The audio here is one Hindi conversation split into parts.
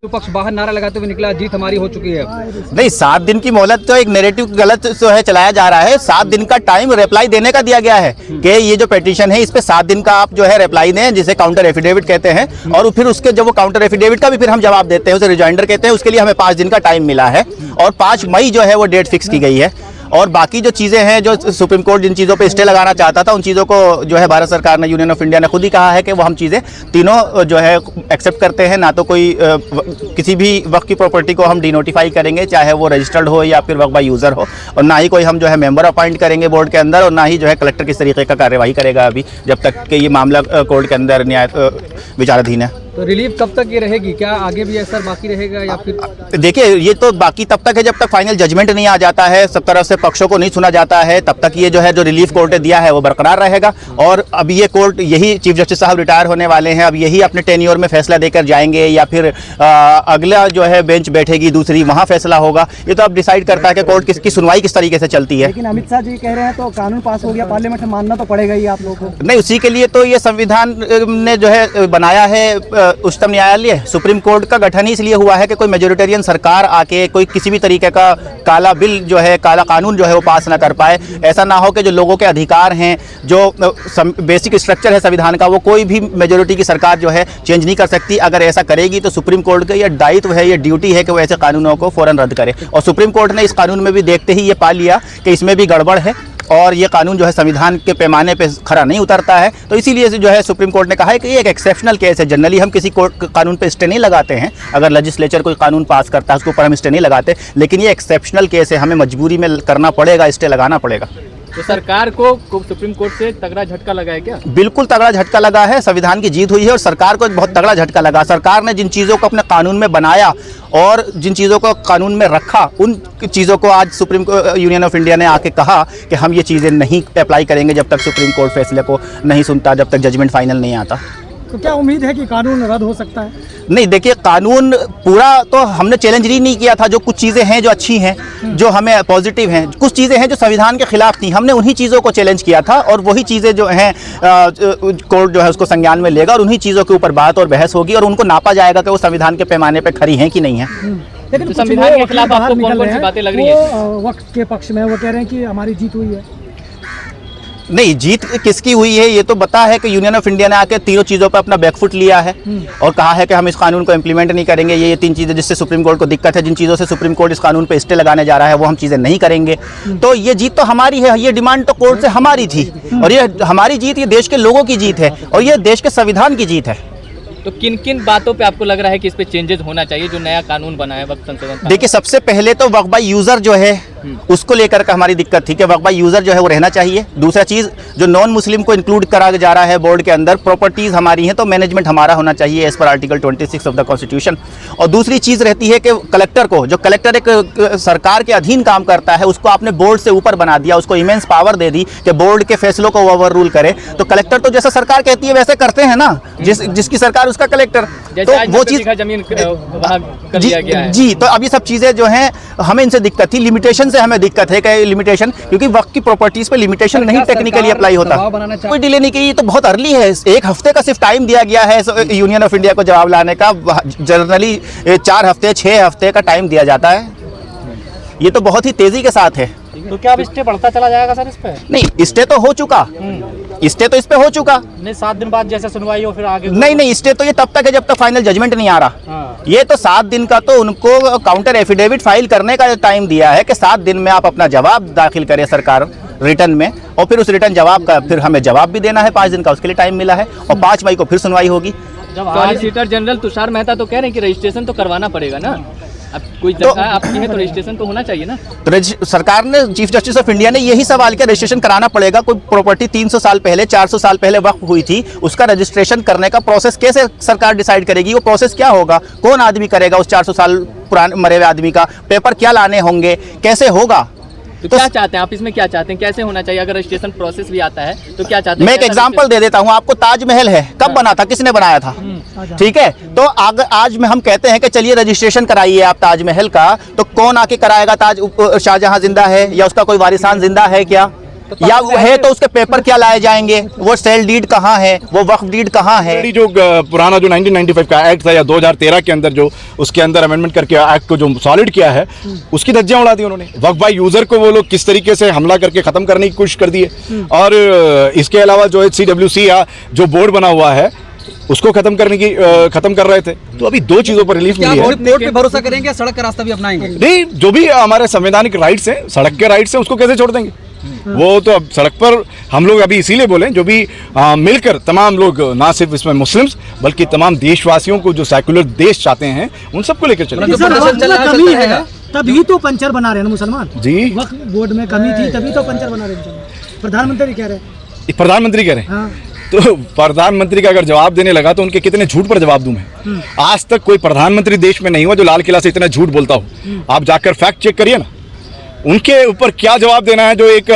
पक्ष बाहर नारा लगाते हुए निकला, जीत हमारी हो चुकी है। नहीं, 7 दिन की मोहलत तो एक नैरेटिव गलत जो है चलाया जा रहा है। 7 दिन का टाइम रिप्लाई देने का दिया गया है कि ये जो पिटीशन है इस पे 7 दिन का आप जो है रिप्लाई दें, जिसे काउंटर एफिडेविट कहते हैं। और फिर उसके जब वो काउंटर एफिडेविट का भी फिर हम जवाब देते हैं, उसे रिजाइंडर कहते हैं। उसके लिए हमें 5 दिन का टाइम मिला है और 5 मई जो है वो डेट फिक्स की गई है। और बाकी जो चीज़ें हैं, जो सुप्रीम कोर्ट जिन चीज़ों पे स्टे लगाना चाहता था, उन चीज़ों को जो है भारत सरकार ने, यूनियन ऑफ इंडिया ने खुद ही कहा है कि वो हम चीज़ें तीनों जो है एक्सेप्ट करते हैं। ना तो कोई किसी भी वक्त की प्रॉपर्टी को हम डिनोटिफाई करेंगे, चाहे वो रजिस्टर्ड हो या फिर वक्त बाय यूज़र हो, और ना ही कोई हम जो है मेंबर अपॉइंट करेंगे बोर्ड के अंदर, और ना ही जो है कलेक्टर किस तरीके का कार्यवाही करेगा अभी, जब तक कि ये मामला कोर्ट के अंदर न्याय विचाराधीन है। तो रिलीफ कब तक ये रहेगी? क्या आगे भी ऐसा बाकी रहेगा या फिर? देखिए, ये तो बाकी तब तक है जब तक फाइनल जजमेंट नहीं आ जाता है, सब तरफ से पक्षों को नहीं सुना जाता है, तब तक ये जो है जो रिलीफ कोर्ट ने दिया है वो बरकरार रहेगा। और अब ये कोर्ट, यही चीफ जस्टिस साहब रिटायर होने वाले हैं, अब यही अपने टेन्योर में फैसला देकर जाएंगे या फिर अगला जो है बेंच बैठेगी दूसरी, वहाँ फैसला होगा। ये तो अब डिसाइड करता है कि कोर्ट किसकी सुनवाई किस तरीके से चलती है। लेकिन अमित शाह जी कह रहे हैं तो कानून पास हो गया, पार्लियामेंट में मानना तो पड़ेगा ही आप लोगों को। नहीं, उसी के लिए तो ये संविधान ने जो है बनाया है उच्चतम न्यायालय। सुप्रीम कोर्ट का गठन ही इसलिए हुआ है कि कोई मेजोरिटेरियन सरकार आके कोई किसी भी तरीके का काला बिल जो है, काला कानून जो है वो पास ना कर पाए। ऐसा ना हो कि जो लोगों के अधिकार हैं, जो बेसिक स्ट्रक्चर है संविधान का, वो कोई भी मेजोरिटी की सरकार जो है चेंज नहीं कर सकती। अगर ऐसा करेगी तो सुप्रीम कोर्ट का ये दायित्व है, ये ड्यूटी है कि वो ऐसे कानूनों को फौरन रद्द करे। और सुप्रीम कोर्ट ने इस कानून में भी देखते ही ये पा लिया कि इसमें भी गड़बड़ है और ये कानून जो है संविधान के पैमाने पे खरा नहीं उतरता है। तो इसीलिए जो है सुप्रीम कोर्ट ने कहा है कि ये एक एक्सेप्शनल केस है। जनरली हम किसी कानून पे स्टे नहीं लगाते हैं, अगर लेजिस्लेचर कोई कानून पास करता है उसके ऊपर हम स्टे नहीं लगाते, लेकिन ये एक्सेप्शनल केस है, हमें मजबूरी में करना पड़ेगा, स्टे लगाना पड़ेगा। तो सरकार को सुप्रीम कोर्ट से तगड़ा झटका लगा है क्या? बिल्कुल तगड़ा झटका लगा है, संविधान की जीत हुई है और सरकार को एक बहुत तगड़ा झटका लगा। सरकार ने जिन चीज़ों को अपने कानून में बनाया और जिन चीज़ों को कानून में रखा, उन चीज़ों को आज सुप्रीम यूनियन ऑफ इंडिया ने आके कहा कि हम ये चीज़ें नहीं अप्लाई करेंगे जब तक सुप्रीम कोर्ट फैसले को नहीं सुनता, जब तक जजमेंट फाइनल नहीं आता। तो क्या उम्मीद है कि कानून रद्द हो सकता है? नहीं, देखिए, कानून पूरा तो हमने चैलेंज ही नहीं किया था। जो कुछ चीज़ें हैं जो अच्छी हैं, जो हमें पॉजिटिव हैं, कुछ चीज़ें हैं जो संविधान के खिलाफ थी, हमने उन्हीं चीज़ों को चैलेंज किया था और वही चीज़ें जो हैं कोर्ट जो है उसको संज्ञान में लेगा और उन्हीं चीज़ों के ऊपर बात और बहस होगी और उनको नापा जाएगा कि वो संविधान के पैमाने पर खरी हैं कि नहीं है। लेकिन संविधान के खिलाफ आपको कौन-कौन सी बातें लग रही है? वक्त के पक्ष में वो कह रहे हैं कि हमारी जीत हुई है। नहीं, जीत किसकी हुई है ये तो बता है कि यूनियन ऑफ इंडिया ने आके तीनों चीज़ों पर अपना बैकफुट लिया है और कहा है कि हम इस कानून को इम्प्लीमेंट नहीं करेंगे। ये 3 चीज़ें जिससे सुप्रीम कोर्ट को दिक्कत है, जिन चीज़ों से सुप्रीम कोर्ट इस कानून पे स्टे लगाने जा रहा है, वो हम चीज़ें नहीं करेंगे। तो ये जीत तो हमारी है, ये डिमांड तो कोर्ट से हमारी थी और ये हमारी जीत, ये देश के लोगों की जीत है और ये देश के संविधान की जीत है। तो किन किन बातों पे आपको लग रहा है कि इस पे चेंजेस होना चाहिए, जो नया कानून बना है वक्त संशोधन? देखिए, सबसे पहले तो वक्त बाय यूज़र जो है उसको लेकर के हमारी दिक्कत थी कि वक्त बाय यूज़र जो है वो रहना चाहिए। दूसरा चीज़, जो नॉन मुस्लिम को इंक्लूड करा जा रहा है बोर्ड के अंदर, प्रॉपर्टीज़ हमारी हैं तो मैनेजमेंट हमारा होना चाहिए as per article 26 of the constitution. और दूसरी चीज़ रहती है कि कलेक्टर को, जो कलेक्टर एक सरकार के अधीन काम करता है, उसको आपने बोर्ड से ऊपर बना दिया, उसको इमेंस पावर दे दी कि बोर्ड के फैसलों को ओवर रूल करे। तो कलेक्टर तो जैसा सरकार कहती है वैसे करते हैं ना, जिसकी सरकार उसका कलेक्टर। तो वो चीज़ जमीन कर दिया गया है। जी, तो अब ये सब चीज़ें जो हैं हमें इनसे दिक्कत थी, लिमिटेशन से हमें दिक्कत है कि लिमिटेशन, क्योंकि वक्त की प्रॉपर्टीज पे लिमिटेशन नहीं टेक्निकली अप्लाई होता। कोई डिले नहीं की, ये तो बहुत अर्ली है। 1 हफ्ते का सिर्फ टाइम दिया गया है यूनियन ऑफ इंडिया को जवाब लाने का। जनरली 4 हफ्ते 6 हफ्ते का टाइम दिया जाता है, ये तो बहुत ही तेजी के साथ है। तो क्या अब स्टे बढ़ता चला जाएगा सर इस पे? नहीं, स्टे तो हो चुका, स्टे तो इस पे हो चुका। नहीं, 7 दिन बाद जैसे सुनवाई हो फिर आगे? नहीं, स्टे तो ये तब तक है जब तक फाइनल जजमेंट नहीं आ रहा। ये तो 7 दिन का तो उनको काउंटर एफिडेविट फाइल करने का टाइम दिया है कि 7 दिन में आप अपना जवाब दाखिल करें सरकार रिटर्न में, और फिर उस रिटर्न जवाब का फिर हमें जवाब भी देना है 5 दिन का, उसके लिए टाइम मिला है और 5 मई को फिर सुनवाई होगी। सॉलिसिटर जनरल तुषार मेहता तो कह रहे हैं कि रजिस्ट्रेशन तो करवाना पड़ेगा ना, अब कोई जगह आपकी है तो रजिस्ट्रेशन तो होना चाहिए ना। तो सरकार ने, चीफ जस्टिस ऑफ इंडिया ने यही सवाल किया, रजिस्ट्रेशन कराना पड़ेगा। कोई प्रॉपर्टी 300 साल पहले 400 साल पहले वक्फ हुई थी, उसका रजिस्ट्रेशन करने का प्रोसेस कैसे सरकार डिसाइड करेगी? वो प्रोसेस क्या होगा, कौन आदमी करेगा उस 400 साल पुराने मरे हुए आदमी का? पेपर क्या लाने होंगे, कैसे होगा? तो क्या चाहते हैं आप इसमें, क्या चाहते हैं, कैसे होना चाहिए? अगर रजिस्ट्रेशन प्रोसेस भी आता है तो क्या चाहते हैं? मैं एक एग्जांपल दे देता हूं आपको। ताजमहल है, कब बना था, किसने बनाया था? ठीक है, तो आज में हम कहते हैं कि चलिए रजिस्ट्रेशन कराइए आप ताजमहल का, तो कौन आके कराएगा? शाहजहां जिंदा है या उसका कोई वारिसान जिंदा है क्या? या है तो उसके पेपर क्या लाए जाएंगे, वो सेल डीड कहाँ है, वो वक्फ डीड कहाँ है। ऑलरेडी जो पुराना जो 1995 का एक्ट था या 2013 के अंदर जो उसके अंदर अमेंडमेंट करके एक्ट को जो सॉलिड किया है उसकी धज्जियां उड़ा दी उन्होंने। वक्फ बाय यूजर को वो लोग किस तरीके से हमला करके खत्म करने की कोशिश कर दी है। और इसके अलावा जो HCWC या जो बोर्ड बना हुआ है उसको खत्म कर रहे थे। तो अभी दो चीजों पर रिलीफ मिली है। कोर्ट पे भरोसा करेंगे, सड़क का रास्ता भी अपनाएंगे? नहीं, जो भी हमारे संवैधानिक राइट्स हैं, सड़क के राइट्स हैं, उसको कैसे छोड़ देंगे। वो तो अब सड़क पर हम लोग अभी इसीलिए बोले जो भी मिलकर तमाम लोग, ना सिर्फ इसमें मुस्लिम्स बल्कि तमाम देशवासियों को जो सेकुलर देश चाहते हैं उन सबको लेकर चलेंगे। तभी तो पंचर बना रहे हैं मुसलमान जी। वक्फ बोर्ड में कमी थी तभी तो पंचर बना रहे हैं। प्रधानमंत्री कह रहे हैं। प्रधानमंत्री कह रहे हैं। हाँ। तो प्रधानमंत्री का अगर जवाब देने लगा तो उनके कितने झूठ पर जवाब दूं मैं। आज तक कोई प्रधानमंत्री देश में नहीं हुआ जो लाल किला से इतना झूठ बोलता हो। आप जाकर फैक्ट चेक करिए ना, उनके ऊपर क्या जवाब देना है। जो एक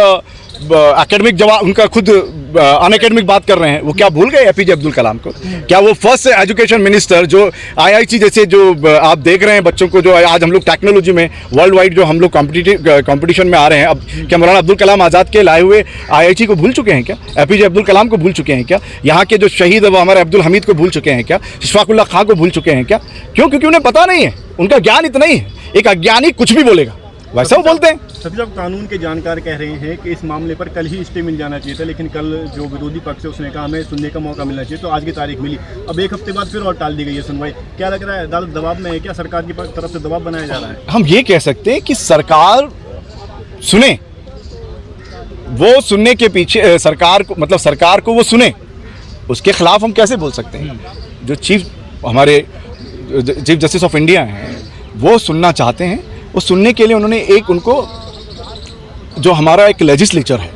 एकेडमिक जवाब, उनका खुद अनएकेडमिक बात कर रहे हैं, वो क्या भूल गए एपीजे अब्दुल कलाम को? क्या वो फर्स्ट एजुकेशन मिनिस्टर जो IIT जैसे जो आप देख रहे हैं बच्चों को, जो आज हम लोग टेक्नोलॉजी में वर्ल्ड वाइड जो हम लोग कंपटीशन में आ रहे हैं, अब क्या मौलाना अब्दुल कलाम आज़ाद के लाए हुए IIT को भूल चुके हैं क्या? एपीजे अब्दुल कलाम को भूल चुके हैं क्या? यहाँ के जो शहीद है वो हमारे अब्दुल हमीद को भूल चुके हैं क्या? इशफाकुल्लाह खां को भूल चुके हैं क्या? क्यों? क्योंकि उन्हें पता नहीं है, उनका ज्ञान इतना ही है। एक अज्ञानी कुछ भी बोलेगा वैसा वो बोलते हैं। सभी जब कानून के जानकार कह रहे हैं कि इस मामले पर कल ही स्टे मिल जाना चाहिए था, लेकिन कल जो विरोधी पक्ष है उसने कहा हमें सुनने का मौका मिलना चाहिए, तो आज की तारीख मिली। अब एक हफ्ते बाद फिर और टाल दी गई है सुनवाई। क्या लग रहा है, अदालत दबाव में है क्या? सरकार की तरफ से दबाव बनाया जा रहा है? हम ये कह सकते हैं कि सरकार सुने, वो सुनने के पीछे सरकार को, मतलब सरकार को वो सुने, उसके खिलाफ हम कैसे बोल सकते हैं? जो हमारे चीफ जस्टिस ऑफ इंडिया हैं वो सुनना चाहते हैं। वो सुनने के लिए उन्होंने एक, उनको जो हमारा एक लेजिस्लेचर है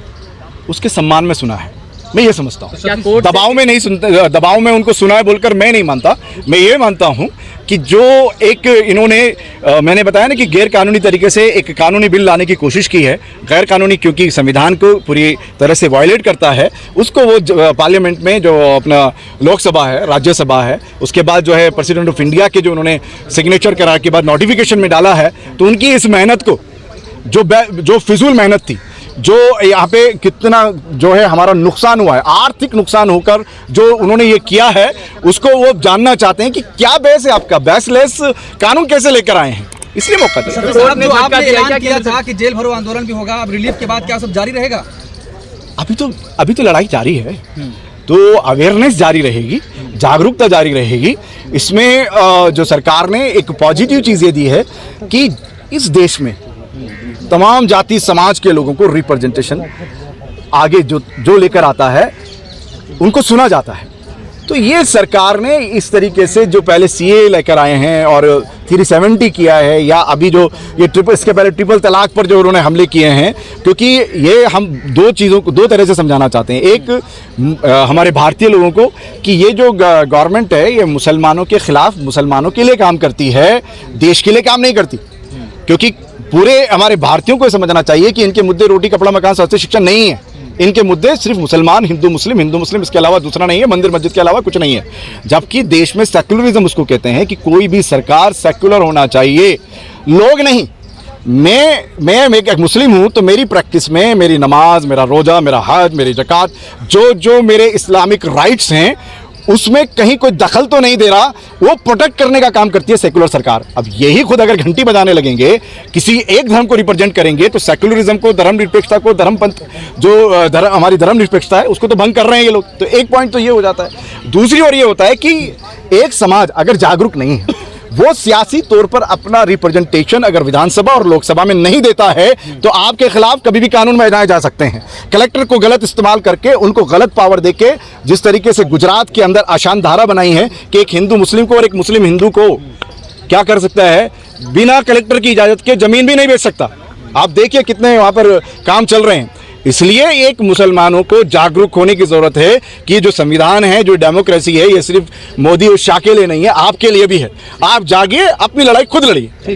उसके सम्मान में सुना है। मैं ये समझता हूँ, दबाव में नहीं सुनते, दबाव में उनको सुना है बोलकर मैं नहीं मानता। मैं ये मानता हूँ कि जो एक इन्होंने मैंने बताया ना कि गैर कानूनी तरीके से एक कानूनी बिल लाने की कोशिश की है, गैर कानूनी क्योंकि संविधान को पूरी तरह से वायलेट करता है, उसको वो पार्लियामेंट में जो अपना लोकसभा है, राज्यसभा है, उसके बाद जो है प्रेसिडेंट ऑफ इंडिया के जो उन्होंने सिग्नेचर करा के बाद नोटिफिकेशन में डाला है, तो उनकी इस मेहनत को जो फिजूल मेहनत थी, जो यहाँ पे कितना जो है हमारा नुकसान हुआ है, आर्थिक नुकसान होकर जो उन्होंने ये किया है, उसको वो जानना चाहते हैं कि क्या बेस है आपका, बेसलेस कानून कैसे लेकर आए हैं। इसलिए मौका दिया। आपने ऐलान किया था कि जेल भरो आंदोलन भी होगा, अब रिलीफ के बाद क्या सब जारी रहेगा? अभी तो लड़ाई जारी है, तो अवेयरनेस जारी रहेगी, जागरूकता जारी रहेगी। इसमें जो सरकार ने एक पॉजिटिव चीज़ ये दी है कि इस देश में तमाम जाति समाज के लोगों को रिप्रेजेंटेशन आगे जो लेकर आता है उनको सुना जाता है। तो ये सरकार ने इस तरीके से जो पहले CA लेकर आए हैं और 370 किया है, या अभी जो ये इसके पहले ट्रिपल तलाक पर जो उन्होंने हमले किए हैं, क्योंकि ये हम दो चीज़ों को दो तरह से समझाना चाहते हैं। एक हमारे भारतीय लोगों को कि ये जो गवर्नमेंट है ये मुसलमानों के खिलाफ, मुसलमानों के लिए काम करती है, देश के लिए काम नहीं करती। क्योंकि पूरे हमारे भारतीयों को समझना चाहिए कि इनके मुद्दे रोटी कपड़ा मकान स्वास्थ्य शिक्षा नहीं है। इनके मुद्दे सिर्फ मुसलमान, हिंदू मुस्लिम, इसके अलावा दूसरा नहीं है, मंदिर मस्जिद के अलावा कुछ नहीं है। जबकि देश में सेक्युलरिज्म उसको कहते हैं कि कोई भी सरकार सेक्युलर होना चाहिए, लोग नहीं। मैं एक मुस्लिम हूँ तो मेरी प्रैक्टिस में मेरी नमाज, मेरा रोज़ा, मेरा हज, मेरी ज़कात, जो मेरे इस्लामिक राइट्स हैं उसमें कहीं कोई दखल तो नहीं दे रहा, वो प्रोटेक्ट करने का काम करती है सेकुलर सरकार। अब यही खुद अगर घंटी बजाने लगेंगे, किसी एक धर्म को रिप्रेजेंट करेंगे, तो सेकुलरिज्म को, धर्मनिरपेक्षता को, धर्मपंथ जो हमारी धर्मनिरपेक्षता है उसको तो भंग कर रहे हैं ये लोग। तो एक पॉइंट तो ये हो जाता है। दूसरी ओर ये होता है कि एक समाज अगर जागरूक नहीं है, वो सियासी तौर पर अपना रिप्रेजेंटेशन अगर विधानसभा और लोकसभा में नहीं देता है, तो आपके खिलाफ कभी भी कानून में बनाए जा सकते हैं। कलेक्टर को गलत इस्तेमाल करके, उनको गलत पावर देके, जिस तरीके से गुजरात के अंदर आशान धारा बनाई है कि एक हिंदू मुस्लिम को और एक मुस्लिम हिंदू को क्या कर सकता है, बिना कलेक्टर की इजाजत के जमीन भी नहीं बेच सकता। आप देखिए कितने वहां पर काम चल रहे हैं। इसलिए एक मुसलमानों को जागरूक होने की ज़रूरत है कि जो संविधान है, जो डेमोक्रेसी है, ये सिर्फ मोदी और शाह के लिए नहीं है, आपके लिए भी है। आप जागिए, अपनी लड़ाई खुद लड़िए।